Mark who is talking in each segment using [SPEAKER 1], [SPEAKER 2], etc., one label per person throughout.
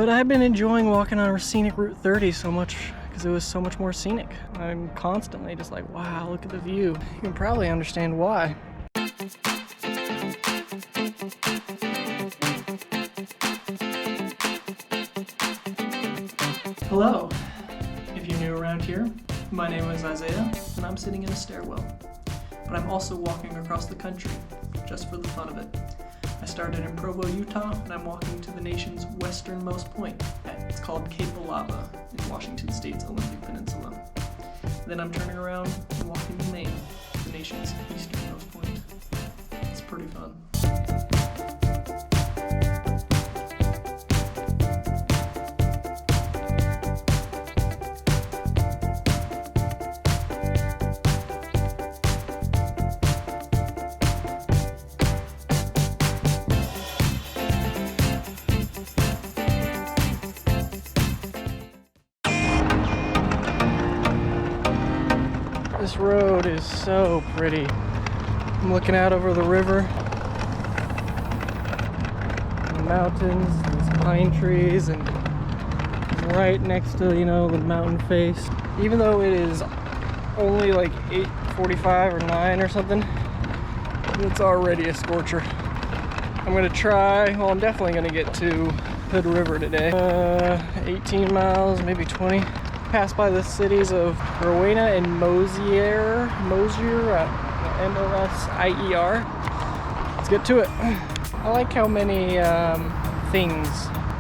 [SPEAKER 1] But I've been enjoying walking on scenic Route 30 so much because it was so much more scenic. I'm constantly just like, wow, look at the view. You can probably understand why. Hello. If you're new around here, my name is Isaiah, and I'm sitting in a stairwell. But I'm also walking across the country, just for the fun of it. I started in Provo, Utah, and I'm walking to the nation's westernmost point. It's called Cape Lava in Washington State's Olympic Peninsula. Then I'm turning around and walking to Maine, the nation's easternmost point. It's pretty fun. This road is so pretty. I'm looking out over the river, the mountains, these pine trees, and right next to, the mountain face. Even though it is only like 8:45 or 9 or something, it's already a scorcher. I'm I'm definitely gonna get to Hood River today. 18 miles, maybe 20. Pass by the cities of Rowena and Mosier, M-O-S-I-E-R. Let's get to it. I like how many things,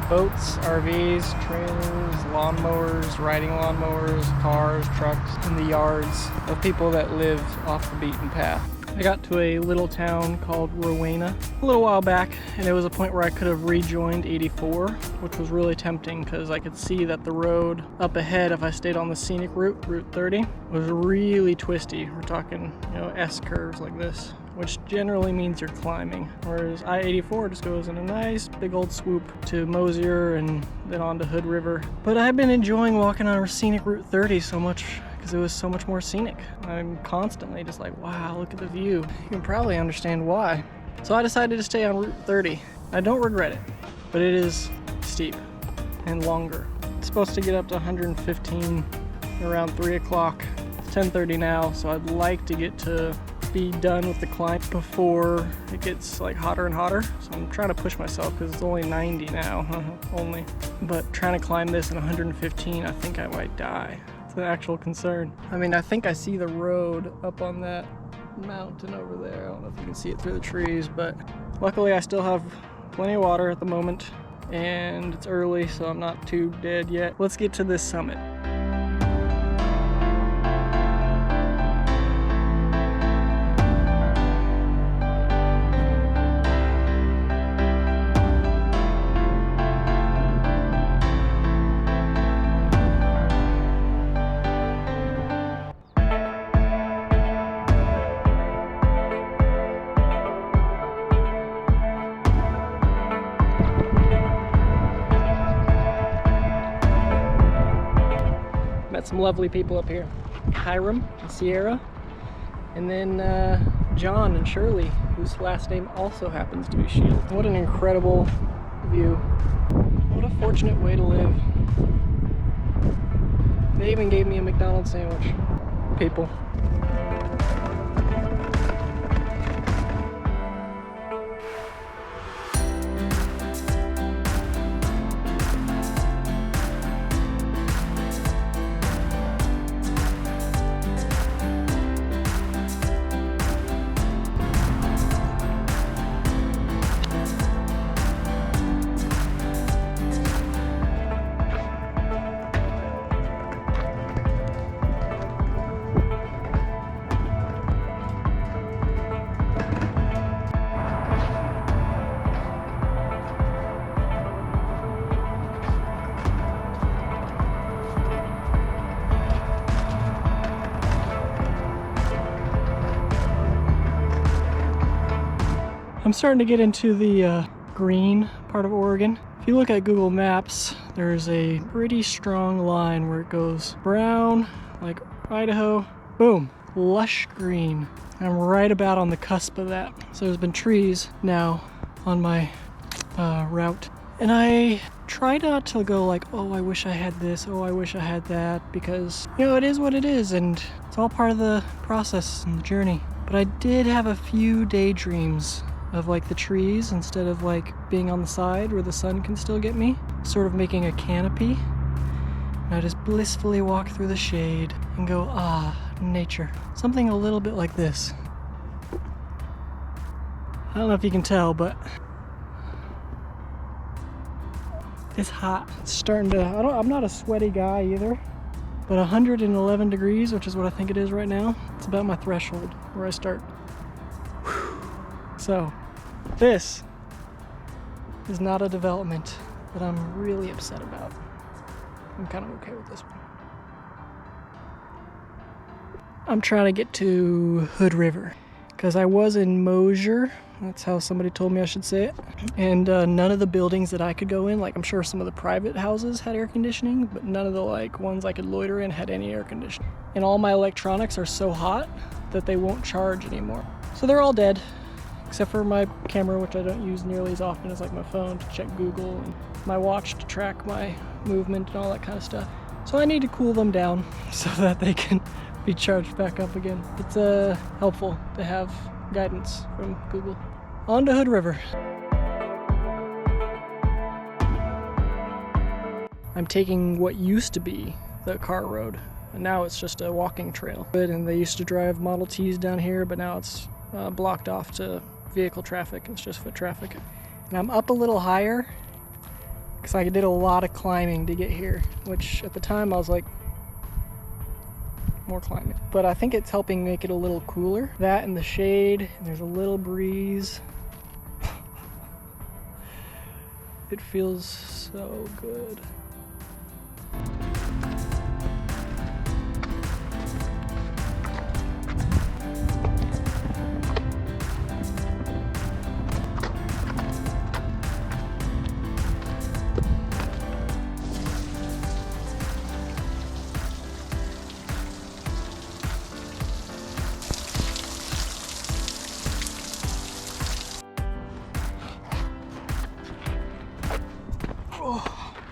[SPEAKER 1] boats, RVs, trailers, lawnmowers, riding lawnmowers, cars, trucks, in the yards of people that live off the beaten path. I got to a little town called Rowena a little while back, and it was a point where I could have rejoined 84, which was really tempting because I could see that the road up ahead, if I stayed on the scenic route, Route 30, was really twisty. We're talking, S curves like this, which generally means you're climbing, whereas I-84 just goes in a nice big old swoop to Mosier and then on to Hood River. But I've been enjoying walking on scenic Route 30 so much because it was so much more scenic. I'm constantly just like, wow, look at the view. You can probably understand why. So I decided to stay on Route 30. I don't regret it, but it is steep and longer. It's supposed to get up to 115 around 3 o'clock. It's 10:30 now, so I'd like to be done with the climb before it gets like hotter and hotter. So I'm trying to push myself because it's only 90 now, only. But trying to climb this at 115, I think I might die. It's an actual concern. I think I see the road up on that mountain over there. I don't know if you can see it through the trees, but luckily I still have plenty of water at the moment and it's early, so I'm not too dead yet. Let's get to this summit. Met some lovely people up here. Hiram and Sierra, and then John and Shirley, whose last name also happens to be Shield. What an incredible view. What a fortunate way to live. They even gave me a McDonald's sandwich. People. I'm starting to get into the green part of Oregon. If you look at Google Maps, there's a pretty strong line where it goes brown, like Idaho, boom, lush green. I'm right about on the cusp of that. So there's been trees now on my route. And I try not to go like, oh, I wish I had this, oh, I wish I had that, because, you know, it is what it is, and it's all part of the process and the journey. But I did have a few daydreams of like the trees, instead of like being on the side where the sun can still get me, sort of making a canopy. And I just blissfully walk through the shade and go, ah, nature. Something a little bit like this. I don't know if you can tell, but it's hot. It's starting to, I'm not a sweaty guy either, but 111 degrees, which is what I think it is right now, it's about my threshold where I start. So, this is not a development that I'm really upset about. I'm kind of okay with this one. I'm trying to get to Hood River, because I was in Mosier. That's how somebody told me I should say it. And none of the buildings that I could go in, like I'm sure some of the private houses had air conditioning, but none of the like ones I could loiter in had any air conditioning. And all my electronics are so hot that they won't charge anymore. So they're all dead, except for my camera, which I don't use nearly as often as like my phone to check Google, and my watch to track my movement and all that kind of stuff. So I need to cool them down so that they can be charged back up again. It's helpful to have guidance from Google. On to Hood River. I'm taking what used to be the car road, and now it's just a walking trail. And they used to drive Model Ts down here, but now it's blocked off to vehicle traffic, and it's just foot traffic. And I'm up a little higher because I did a lot of climbing to get here, which at the time I was like, more climbing. But I think it's helping make it a little cooler. That and the shade, and there's a little breeze. It feels so good.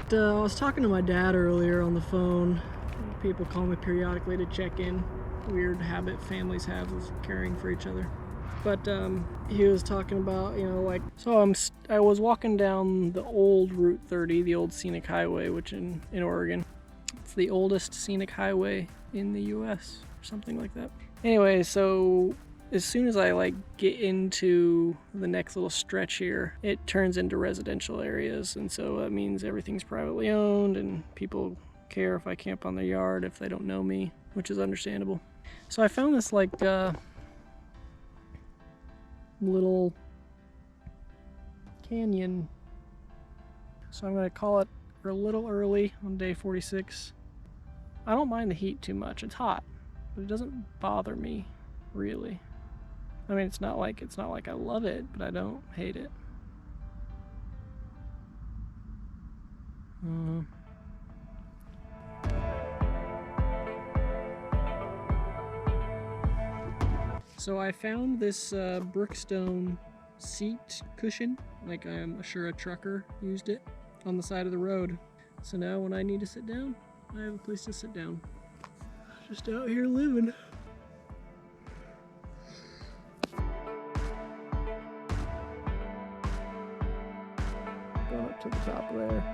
[SPEAKER 1] I was talking to my dad earlier on the phone. People call me periodically to check in. Weird habit families have of caring for each other. But he was talking about, you know, like, so I was walking down the old Route 30, the old scenic highway, which in Oregon. It's the oldest scenic highway in the US, or something like that. Anyway, so as soon as I like get into the next little stretch here, it turns into residential areas, and so that means everything's privately owned and people care if I camp on their yard if they don't know me, which is understandable. So I found this like little canyon, so I'm gonna call it a little early on day 46. I don't mind the heat too much. It's hot, but it doesn't bother me really. I mean, it's not like I love it, but I don't hate it. So I found this Brookstone seat cushion, like I'm sure a trucker used it, on the side of the road. So now when I need to sit down, I have a place to sit down. Just out here living. Going up to the top there.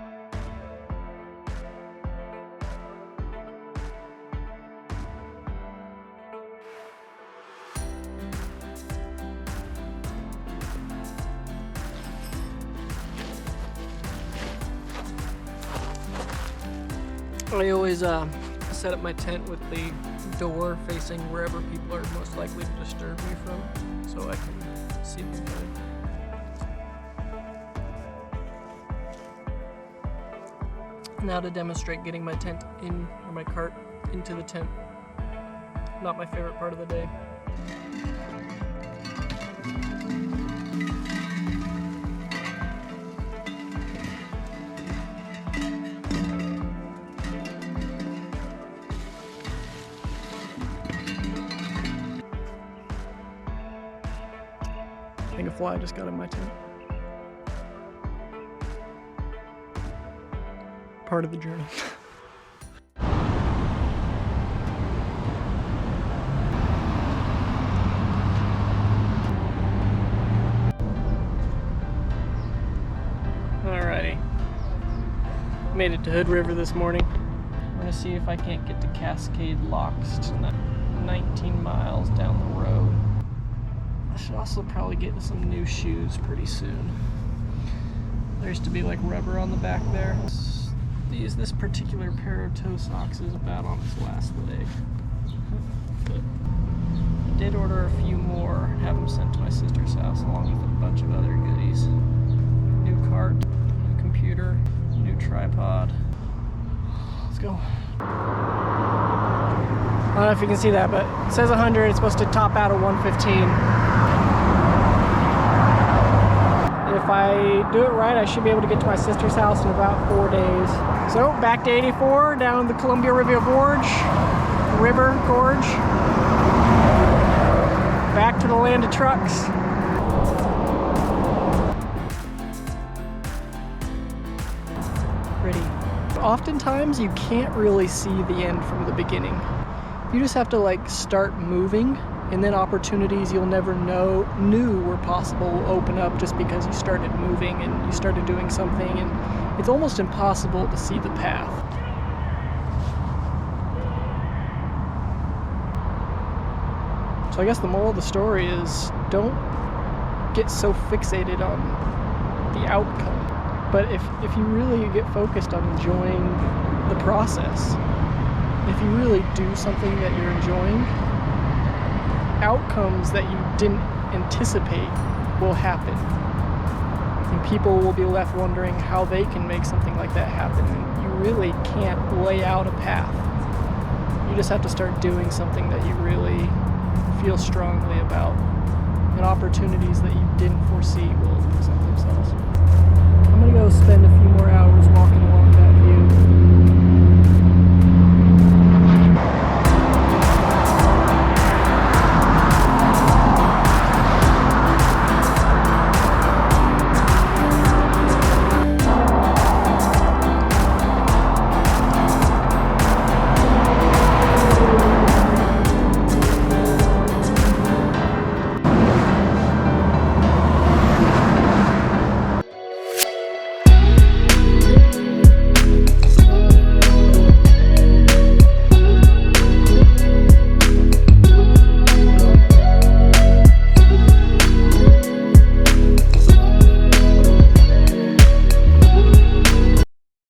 [SPEAKER 1] I always set up my tent with the door facing wherever people are most likely to disturb me from, so I can see them coming. Now to demonstrate getting my tent in, or my cart into the tent. Not my favorite part of the day. I think a fly just got in my tent. part of the journey. Alrighty. Made it to Hood River this morning. I'm gonna see if I can't get to Cascade Locks, 19 miles down the road. I should also probably get some new shoes pretty soon. There used to be like rubber on the back there. This particular pair of toe socks is about on its last leg. But I did order a few more and have them sent to my sister's house along with a bunch of other goodies. New cart, new computer, new tripod. Let's go. I don't know if you can see that, but it says 100. It's supposed to top out at 115. If I do it right, I should be able to get to my sister's house in about 4 days. So back to 84, down the Columbia River Gorge. Back to the land of trucks. Pretty. Oftentimes you can't really see the end from the beginning. You just have to like start moving, and then opportunities you'll never knew were possible will open up just because you started moving and you started doing something, and it's almost impossible to see the path. So I guess the moral of the story is don't get so fixated on the outcome. But if you really get focused on enjoying the process, if you really do something that you're enjoying, outcomes that you didn't anticipate will happen. And people will be left wondering how they can make something like that happen. And you really can't lay out a path. You just have to start doing something that you really feel strongly about. And opportunities that you didn't foresee will present themselves. I'm gonna go spend a few more hours